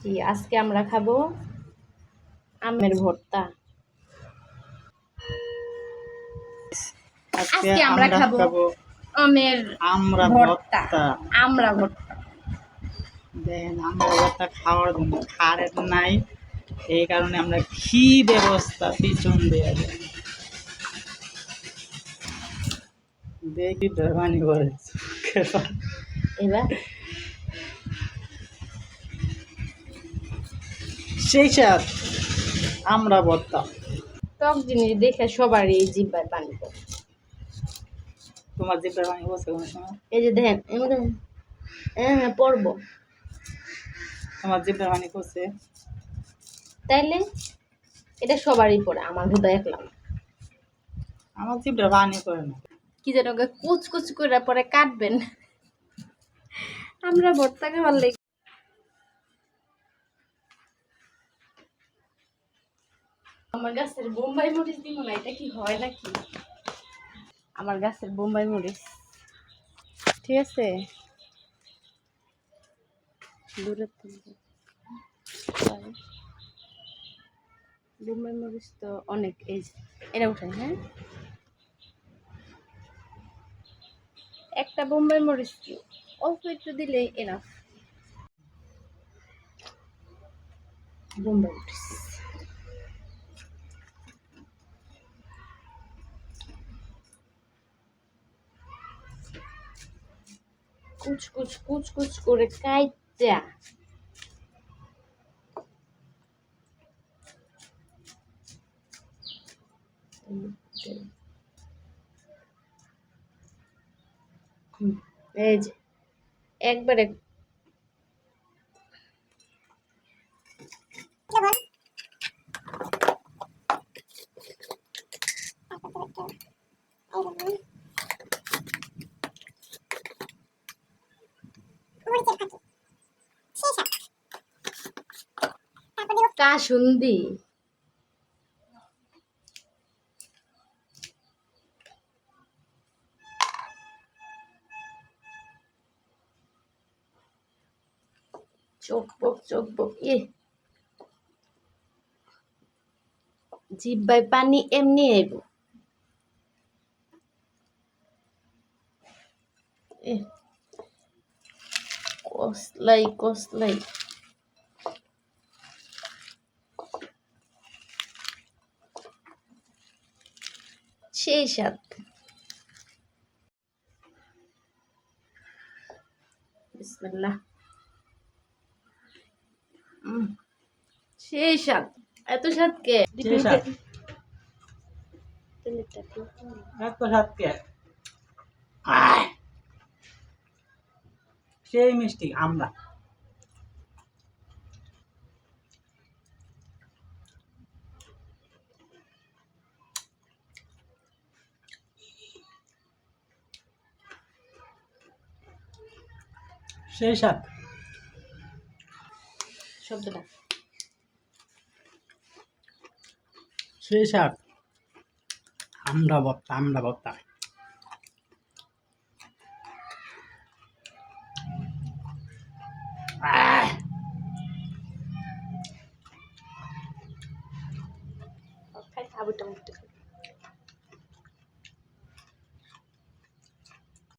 আসছি। আজকে আমরা খাবো আমের ভর্তা। আজকে আমরা খাবো আমের ভর্তা। আমরা ভর্তা দেখেন আমরা ভর্তা খাওয়ার জন্য কারেন্ট নাই, এই কারণে আমরা কি ব্যবস্থা পিছন দেওয়া যায় দেখি বেমানি করে এবার সেই সাথ আমরা ভর্তা। টক জিনিস দেখে সবারই জিহ্বায় পানি পড়ে। তোমার যে বেমানি বসে কোনো সময় এই যে দেখেন, এমন দেখেন। হ্যাঁ পড়বো। তোমার যে বেমানি করছে, তাইলে এটা সবারই পড়ে, আমার হুদা একলা না। আমার যে বেমানি করে না। কি যেন কুচ করে পরে কাটবেন। আমরা ভর্তা খাওয়ার লেগে আমার গাছের বোম্বাই মরিচ দিব না, এটা কি হয় নাকি? আমার গাছের বোম্বাই মরিচ, ঠিক আছে, দূরের থেকে বোম্বাই মরিচ তো অনেক। এই যে এটা উঠাই, হ্যাঁ, একটা বোম্বাই মরিচ অল্প একটু দিলেই এনাফ। বোম্বাই মরিচ কুচ করে কাইটা এই যে একবারে কাসুন্দি। চকবক জিহ্বায় পানি এমনি আইব। কসলাই সেই স্বাদ। বিসমিল্লাহ। সেই স্বাদ। এত স্বাদ কে? এত স্বাদ কে? সেই মিষ্টি আমরা। সেই স্বাদ শব্দটা সেই স্বাদ আমরা ভর্তা। খাই খাবো টমেটো।